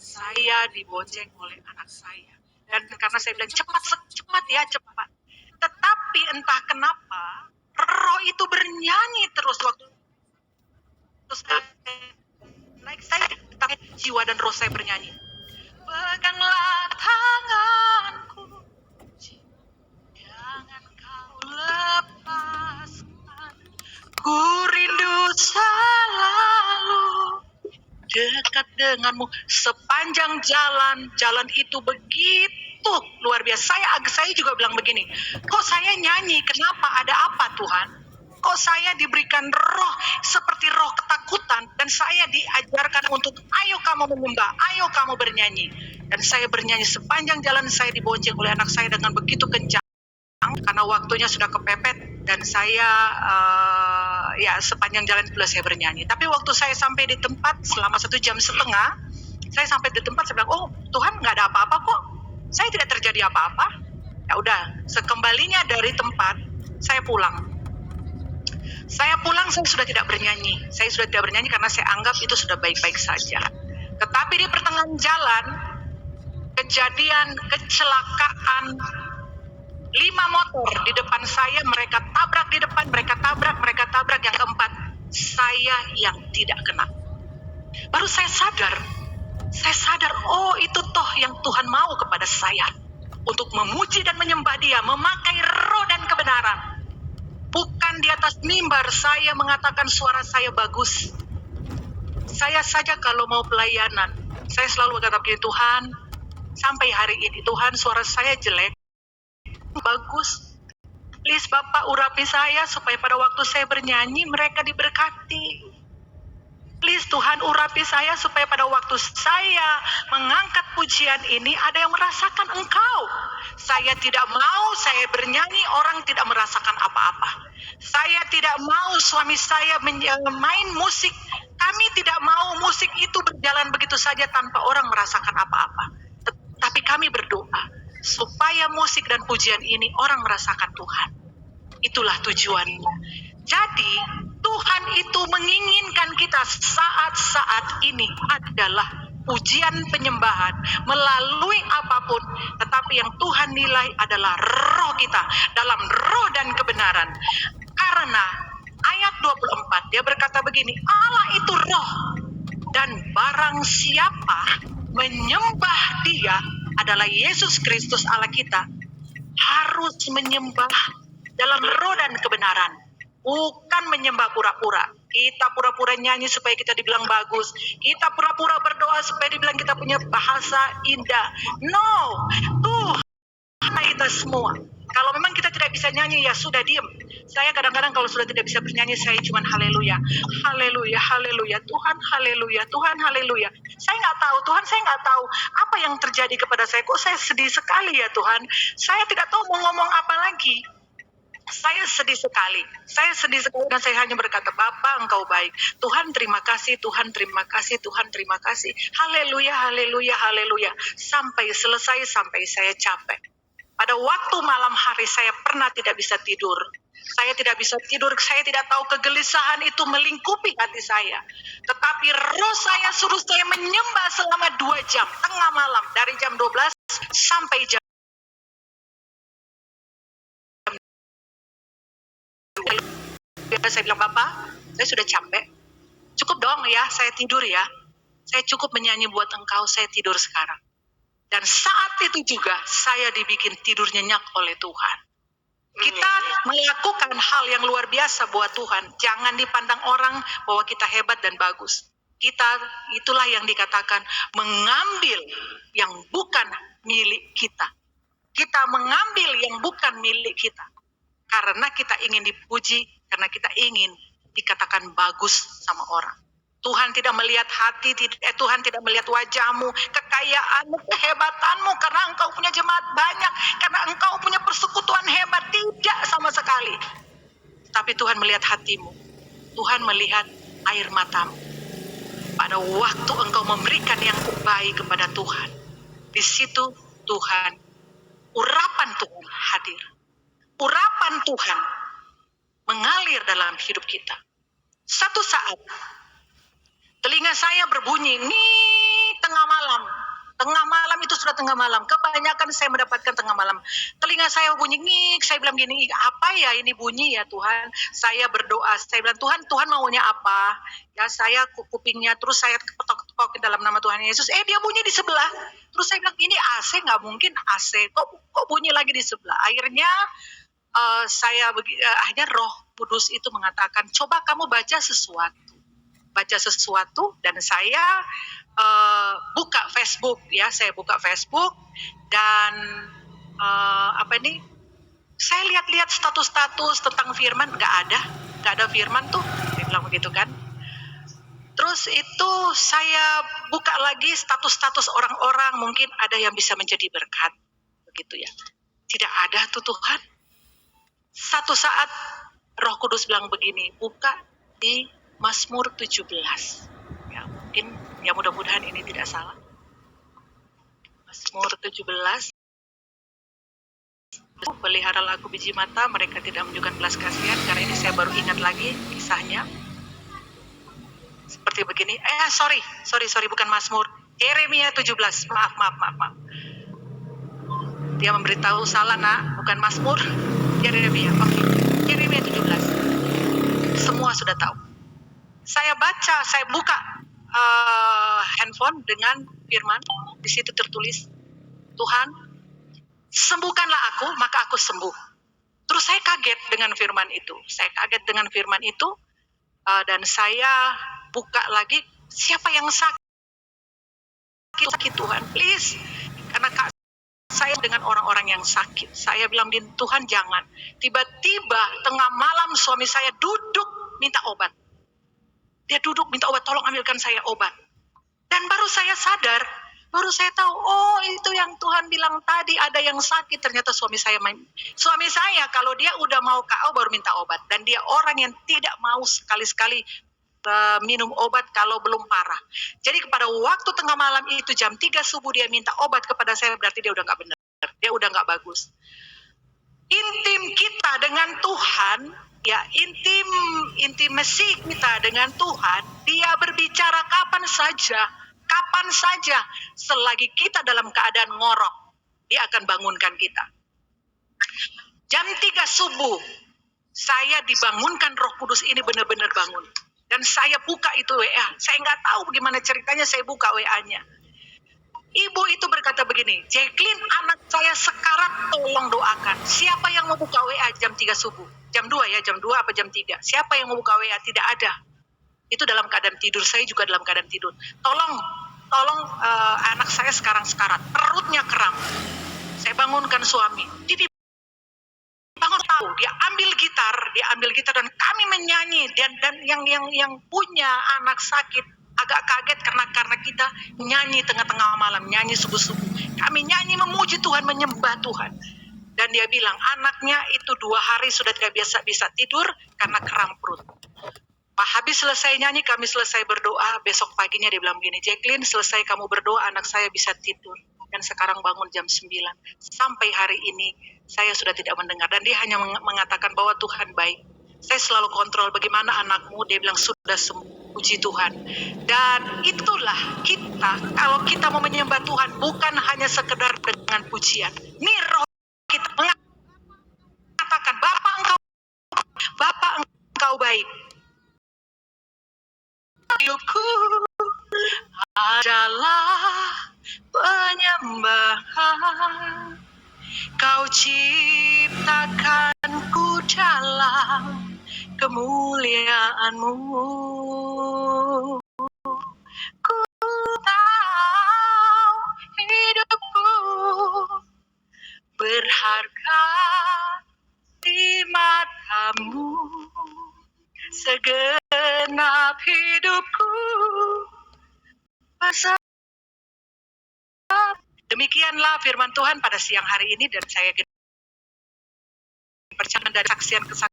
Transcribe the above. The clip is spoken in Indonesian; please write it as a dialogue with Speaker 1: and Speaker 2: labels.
Speaker 1: saya dibonceng oleh anak saya. Dan karena saya bilang cepat ya cepat. Tetapi entah kenapa roh itu bernyanyi terus waktu saya naik saya, tetapi jiwa dan roh saya bernyanyi. Peganglah tanganku, jangan kau lepaskan. Ku rindu selalu dekat denganmu sepanjang jalan itu begitu luar biasa. Saya juga bilang begini, kok saya nyanyi, kenapa, ada apa Tuhan? Kok saya diberikan roh seperti roh ketakutan, dan saya diajarkan untuk ayo kamu menyembah, ayo kamu bernyanyi. Dan saya bernyanyi sepanjang jalan, saya dibonceng oleh anak saya dengan begitu kencang karena waktunya sudah kepepet, dan saya sepanjang jalan itulah saya bernyanyi. Tapi waktu saya sampai di tempat selama 1,5 jam, saya sampai di tempat, saya bilang, oh Tuhan, nggak ada apa-apa kok, saya tidak terjadi apa-apa. Ya udah, sekembalinya dari tempat saya pulang. Saya sudah tidak bernyanyi. Saya sudah tidak bernyanyi karena saya anggap itu sudah baik-baik saja. Tetapi di pertengahan jalan, kejadian kecelakaan 5 motor di depan saya, mereka tabrak di depan, mereka tabrak, yang keempat, saya yang tidak kena. Baru saya sadar, oh itu toh yang Tuhan mau kepada saya, untuk memuji dan menyembah Dia, memakai roh dan kebenaran. Bukan di atas mimbar saya mengatakan suara saya bagus. Saya saja kalau mau pelayanan, saya selalu berkata begini, Tuhan, sampai hari ini Tuhan suara saya jelek, bagus, please Bapak urapi saya supaya pada waktu saya bernyanyi mereka diberkati. Please Tuhan urapi saya supaya pada waktu saya mengangkat pujian ini ada yang merasakan Engkau. Saya tidak mau saya bernyanyi orang tidak merasakan apa-apa. Saya tidak mau suami saya main musik. Kami tidak mau musik itu berjalan begitu saja tanpa orang merasakan apa-apa. Tetapi kami berdoa supaya musik dan pujian ini orang merasakan Tuhan. Itulah tujuannya. Jadi Tuhan itu menginginkan kita saat-saat ini adalah pujian penyembahan melalui apapun, tetapi yang Tuhan nilai adalah roh kita dalam roh dan kebenaran. Karena ayat 24 dia berkata begini, Allah itu roh, dan barang siapa menyembah Dia adalah Yesus Kristus Allah kita, harus menyembah dalam roh dan kebenaran. Bukan menyembah pura-pura. Kita pura-pura nyanyi supaya kita dibilang bagus. Kita pura-pura berdoa supaya dibilang kita punya bahasa indah. No, Tuhan kita semua. Kalau memang kita tidak bisa nyanyi, ya sudah diam. Saya kadang-kadang kalau sudah tidak bisa bernyanyi, saya cuma haleluya, haleluya, haleluya, Tuhan haleluya, Tuhan haleluya. Saya nggak tahu, Tuhan saya nggak tahu apa yang terjadi kepada saya. Kok saya sedih sekali ya Tuhan. Saya tidak tahu mau ngomong apa lagi. Saya sedih sekali dan saya hanya berkata, Bapa Engkau baik, Tuhan terima kasih, Tuhan terima kasih, Tuhan terima kasih, haleluya, haleluya, haleluya, sampai selesai, sampai saya capek. Pada waktu malam hari saya pernah tidak bisa tidur, saya tidak tahu kegelisahan itu melingkupi hati saya, tetapi roh saya suruh saya menyembah selama 2 jam, tengah malam, dari jam 12 sampai jam saya bilang, Bapak, saya sudah capek. Cukup dong ya, saya tidur ya. Saya cukup menyanyi buat Engkau, saya tidur sekarang. Dan saat itu juga, saya dibikin tidur nyenyak oleh Tuhan. Kita melakukan hal yang luar biasa buat Tuhan. Jangan dipandang orang bahwa kita hebat dan bagus. Kita, itulah yang dikatakan, mengambil yang bukan milik kita. Kita mengambil yang bukan milik kita. Karena kita ingin dipuji, karena kita ingin dikatakan bagus sama orang. Tuhan tidak melihat hati, Tuhan tidak melihat wajahmu, kekayaanmu, kehebatanmu, karena engkau punya jemaat banyak, karena engkau punya persekutuan hebat, tidak sama sekali. Tapi Tuhan melihat hatimu, Tuhan melihat air matamu. Pada waktu engkau memberikan yang terbaik kepada Tuhan, di situ Tuhan, urapan Tuhan hadir. Urapan Tuhan mengalir dalam hidup kita. Satu saat, telinga saya berbunyi, nih tengah malam. tengah malam. Kebanyakan saya mendapatkan tengah malam. Telinga saya bunyi ngik, saya bilang gini, apa ya ini bunyi ya Tuhan? Saya berdoa, saya bilang Tuhan maunya apa? Ya saya kupingnya, terus saya ketok-ketok dalam nama Tuhan Yesus. Dia bunyi di sebelah. Terus saya bilang ini AC, nggak mungkin AC. Kok bunyi lagi di sebelah? Akhirnya akhirnya Roh Kudus itu mengatakan, coba kamu baca sesuatu, dan saya buka Facebook, ya, saya buka Facebook dan saya lihat-lihat status-status tentang firman, nggak ada firman tuh, saya bilang begitu kan. Terus itu saya buka lagi status-status orang-orang, mungkin ada yang bisa menjadi berkat, begitu ya. Tidak ada tuh Tuhan. Satu saat Roh Kudus bilang begini, buka di Mazmur 17. Ya, mungkin, ya mudah-mudahan ini tidak salah. Mazmur 17. Peliharalah aku biji mata, mereka tidak menunjukkan belas kasihan. Karena ini saya baru ingat lagi kisahnya. Seperti begini. Sorry, bukan Mazmur. Yeremia 17. Maaf. Dia memberitahu salah, nak. Bukan Mazmur. Yeremia. Oke. Yeremia 17. Semua sudah tahu. Saya buka handphone dengan firman. Di situ tertulis, Tuhan, sembuhkanlah aku, maka aku sembuh. Terus saya kaget dengan firman itu. Dan saya buka lagi, siapa yang sakit Tuhan, please. Karena saya dengan orang-orang yang sakit. Saya bilang, Tuhan jangan. Tiba-tiba tengah malam suami saya duduk minta obat. Dia duduk minta obat, tolong ambilkan saya obat. Dan baru saya sadar, baru saya tahu, itu yang Tuhan bilang tadi, ada yang sakit. Ternyata suami saya kalau dia udah mau KO baru minta obat. Dan dia orang yang tidak mau sekali-sekali minum obat kalau belum parah. Jadi pada waktu tengah malam itu jam 3 subuh dia minta obat kepada saya, berarti dia udah gak benar. Dia udah gak bagus. Intim kita dengan Tuhan, ya, intimasi kita dengan Tuhan, dia berbicara kapan saja, selagi kita dalam keadaan ngorok, dia akan bangunkan kita. Jam 3 subuh, saya dibangunkan Roh Kudus ini benar-benar bangun. Dan saya buka itu WA, saya nggak tahu bagaimana ceritanya, saya buka WA-nya. Ibu itu berkata begini, Jacqueline, anak saya sekarat, tolong doakan. Siapa yang mau buka WA jam 3 subuh? Jam 2 apa jam 3? Siapa yang mau buka WA? Tidak ada. Itu dalam keadaan tidur, saya juga dalam keadaan tidur. Tolong anak saya sekarang sekarat, perutnya kram. Saya bangunkan suami. Bangun tahu, dia ambil gitar dan kami menyanyi, dan yang punya anak sakit agak kaget karena kita nyanyi tengah-tengah malam, nyanyi subuh-subuh. Kami nyanyi memuji Tuhan, menyembah Tuhan. Dan dia bilang anaknya itu 2 hari sudah tidak bisa tidur karena kram perut. Habis selesai nyanyi, kami selesai berdoa. Besok paginya dia bilang begini, Jacqueline, selesai kamu berdoa, anak saya bisa tidur. Dan sekarang bangun jam 9. Sampai hari ini saya sudah tidak mendengar. Dan dia hanya mengatakan bahwa Tuhan baik. Saya selalu kontrol bagaimana anakmu. Dia bilang sudah sembuh, puji Tuhan. Dan itulah kita, kalau kita mau menyembah Tuhan, bukan hanya sekedar dengan pujian. Ini roh kita mengatakan, Bapa engkau baik. Hidupku adalah penyembahan. Kau ciptakanku dalam kemuliaan-Mu. Ku tahu hidupku berharga di mata-Mu. Segenap hidupku pasrah. Demikianlah firman Tuhan pada siang hari ini, dan saya percaya dari kesaksian